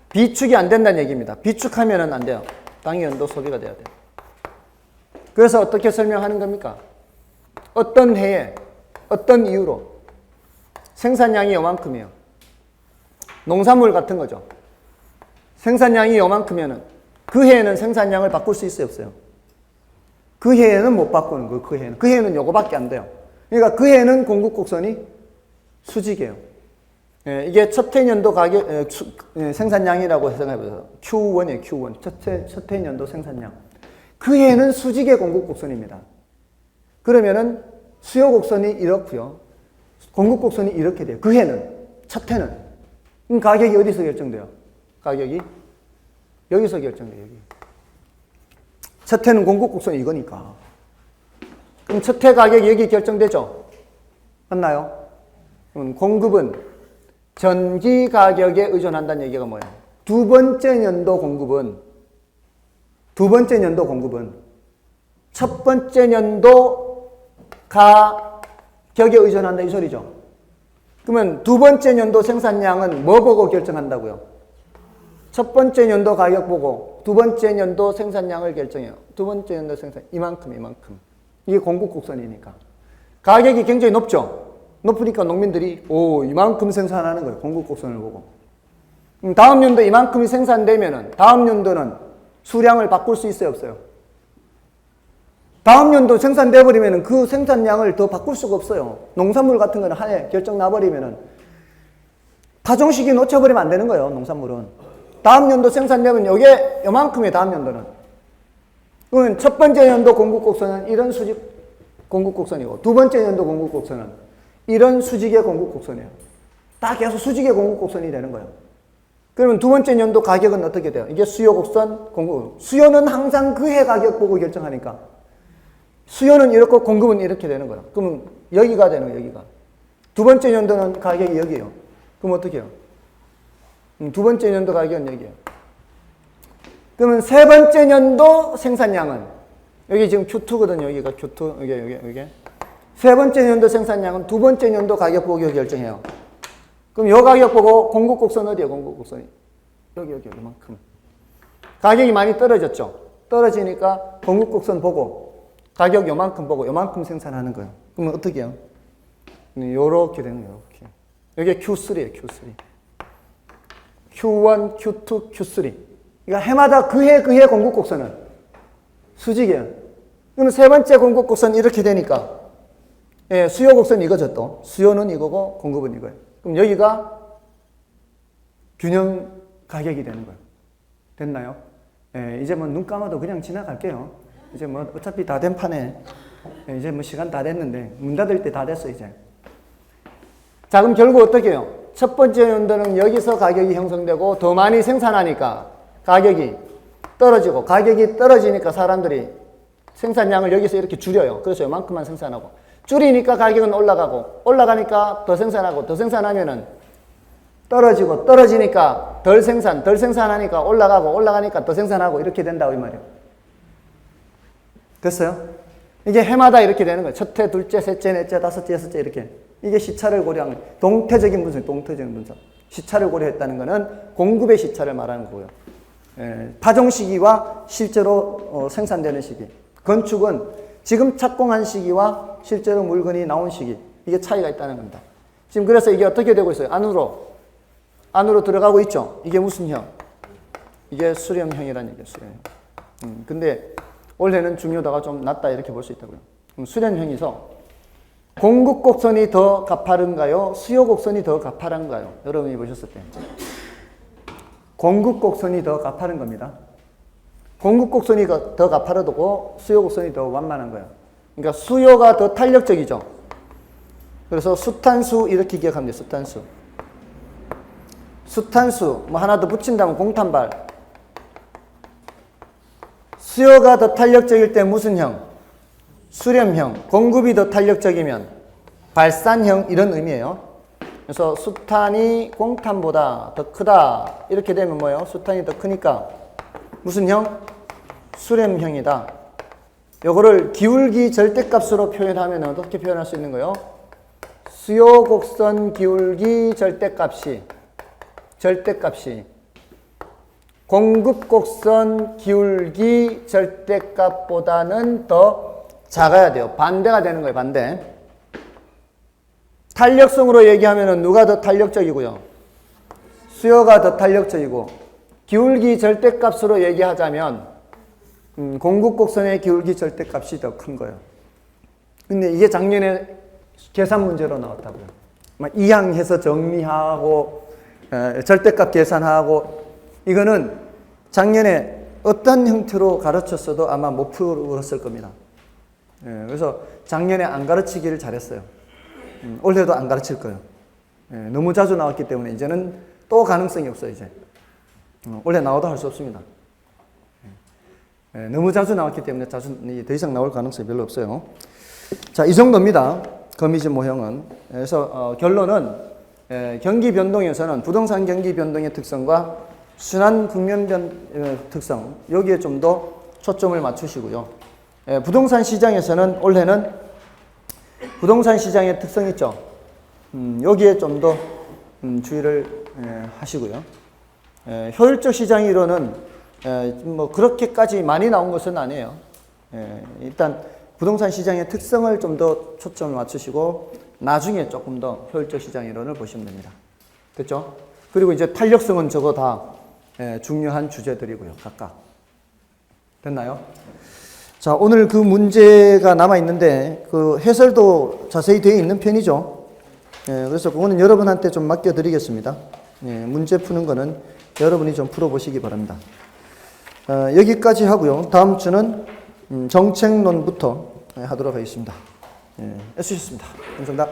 비축이 안 된다는 얘기입니다. 비축하면은 안 돼요. 당해 연도 소비가 돼야 돼요. 그래서 어떻게 설명하는 겁니까? 어떤 해에 어떤 이유로 생산량이 요만큼이에요. 농산물 같은 거죠. 생산량이 요만큼이면 그 해에는 생산량을 바꿀 수 있어요, 없어요? 그 해에는 못 바꾸는 거예요. 그 해에는 요거밖에 안 돼요. 그러니까 그 해에는 공급 곡선이 수직이에요. 이게 첫 해년도 가격 생산량이라고 생각해보세요. Q1이에요, Q1. 첫 해년도 생산량. 그 해에는 수직의 공급 곡선입니다. 그러면은 수요 곡선이 이렇고요. 공급 곡선이 이렇게 돼요. 그 해는, 첫 해는. 그럼 가격이 어디서 결정돼요? 가격이 여기서 결정돼요, 여기. 첫 해는 공급 곡선이 이거니까. 그럼 첫 해 가격이 여기 결정되죠? 맞나요? 그럼 공급은 전기 가격에 의존한다는 얘기가 뭐예요? 두 번째 연도 공급은 첫 번째 연도 가격에 의존한다 이 소리죠. 그러면 두 번째 연도 생산량은 뭐 보고 결정한다고요? 첫 번째 연도 가격 보고 두 번째 연도 생산량을 결정해요. 두 번째 연도 생산 이만큼. 이게 공급 곡선이니까. 가격이 굉장히 높죠. 높으니까 농민들이 이만큼 생산하는 거예요. 공급 곡선을 보고. 다음 연도 이만큼이 생산되면은 다음 연도는 수량을 바꿀 수 있어요, 없어요? 다음 연도 생산돼 버리면은 그 생산량을 더 바꿀 수가 없어요. 농산물 같은 거는 한 해 결정 나 버리면은 파종시기 놓쳐버리면 안 되는 거예요, 농산물은. 다음 연도 생산되면 이게 요만큼이에요, 다음 연도는. 그러면 첫 번째 연도 공급 곡선은 이런 수직 공급 곡선이고 두 번째 연도 공급 곡선은 이런 수직의 공급 곡선이에요. 다 계속 수직의 공급 곡선이 되는 거예요. 그러면 두 번째 연도 가격은 어떻게 돼요? 이게 수요 곡선, 공급. 수요는 항상 그 해 가격 보고 결정하니까. 수요는 이렇고 공급은 이렇게 되는 거예요. 그러면 여기가 되는 거예요, 여기가. 두 번째 연도는 가격이 여기예요. 그럼 어떻게 해요? 두 번째 연도 가격은 여기예요. 그러면 세 번째 연도 생산량은 여기 지금 Q2거든요. 여기가 Q2, 여기. 세 번째 연도 생산량은 두 번째 연도 가격 보고 결정해요. 그럼 요 가격 보고 공급 곡선 어디예요? 공급 곡선이 여기 이만큼. 가격이 많이 떨어졌죠. 떨어지니까 공급 곡선 보고 가격 요만큼 보고 요만큼 생산하는 거예요. 그러면 어떻게 해요? 요렇게 되는 거예요. 이게 Q3예요. Q1, Q2, Q3. 그러니까 해마다 그 해 공급 곡선은 수직이에요. 그러면 세 번째 공급 곡선 이렇게 되니까 수요 곡선 이거죠 또. 수요는 이거고 공급은 이거예요. 그럼 여기가 균형 가격이 되는 거예요. 됐나요? 이제 뭐 눈 감아도 그냥 지나갈게요. 이제 뭐 어차피 다 된 판에 이제 뭐 시간 다 됐는데 문 닫을 때 다 됐어 이제. 자, 그럼 결국 어떻게 해요? 첫 번째 연도는 여기서 가격이 형성되고 더 많이 생산하니까 가격이 떨어지고, 가격이 떨어지니까 사람들이 생산량을 여기서 이렇게 줄여요. 그래서 요만큼만 생산하고, 줄이니까 가격은 올라가고, 올라가니까 더 생산하고, 더 생산하면은 떨어지고, 떨어지니까 덜 생산, 덜 생산하니까 올라가고, 올라가니까 더 생산하고, 이렇게 된다고 이 말이에요. 됐어요? 이게 해마다 이렇게 되는 거예요. 첫째, 둘째, 셋째, 넷째, 다섯째, 여섯째 이렇게. 이게 시차를 고려한 거예요. 동태적인 분석, 동태적인 분석. 시차를 고려했다는 것은 공급의 시차를 말하는 거고요. 파종 시기와 실제로 생산되는 시기. 건축은 지금 착공한 시기와 실제로 물건이 나온 시기. 이게 차이가 있다는 겁니다. 지금 그래서 이게 어떻게 되고 있어요? 안으로 들어가고 있죠? 이게 무슨 형? 이게 수렴형이라는 얘기예요, 수렴형. 근데 올해는 중요도가 좀 낮다 이렇게 볼 수 있다고요. 수렴형이서 공급 곡선이 더 가파른가요? 수요 곡선이 더 가파른가요? 여러분이 보셨을 때. 공급 곡선이 더 가파른 겁니다. 공급 곡선이 더 가파르고 수요 곡선이 더 완만한 거예요. 그러니까 수요가 더 탄력적이죠. 그래서 수탄수 이렇게 기억하면 돼요. 수탄수. 수탄수 뭐 하나 더 붙인다면 공탄발. 수요가 더 탄력적일 때 무슨 형? 수렴형. 공급이 더 탄력적이면 발산형 이런 의미예요. 그래서 수탄이 공탄보다 더 크다. 이렇게 되면 뭐예요? 수탄이 더 크니까 무슨 형? 수렴형이다. 요거를 기울기 절대값으로 표현하면 어떻게 표현할 수 있는 거예요? 수요 곡선 기울기 절대값이 공급 곡선 기울기 절대값보다는 더 작아야 돼요. 반대가 되는 거예요. 반대. 탄력성으로 얘기하면 누가 더 탄력적이고요? 수요가 더 탄력적이고, 기울기 절대값으로 얘기하자면 공급 곡선의 기울기 절대값이 더 큰 거예요. 근데 이게 작년에 계산 문제로 나왔다고요. 이항해서 정리하고 절대값 계산하고, 이거는 작년에 어떤 형태로 가르쳤어도 아마 못 풀었을 겁니다. 그래서 작년에 안 가르치기를 잘했어요. 올해도 안 가르칠 거예요. 너무 자주 나왔기 때문에 이제는 또 가능성이 없어요. 이제 올해 나와도 할 수 없습니다. 너무 자주 나왔기 때문에 더 이상 나올 가능성이 별로 없어요. 자, 이 정도입니다. 거미줄 모형은. 그래서 결론은 경기 변동에서는 부동산 경기 변동의 특성과 순환 국면 특성, 여기에 좀 더 초점을 맞추시고요. 부동산 시장에서는 올해는 부동산 시장의 특성 있죠. 여기에 좀 더 주의를 하시고요. 효율적 시장 이론은 뭐 그렇게까지 많이 나온 것은 아니에요. 일단 부동산 시장의 특성을 좀 더 초점을 맞추시고 나중에 조금 더 효율적 시장 이론을 보시면 됩니다. 됐죠? 그리고 이제 탄력성은 저거 다 중요한 주제들이고요. 각각. 됐나요? 자, 오늘 그 문제가 남아있는데 그 해설도 자세히 되어 있는 편이죠. 그래서 그거는 여러분한테 좀 맡겨드리겠습니다. 문제 푸는 거는 여러분이 좀 풀어보시기 바랍니다. 여기까지 하고요. 다음 주는 정책론부터 하도록 하겠습니다. 애쓰셨습니다. 감사합니다.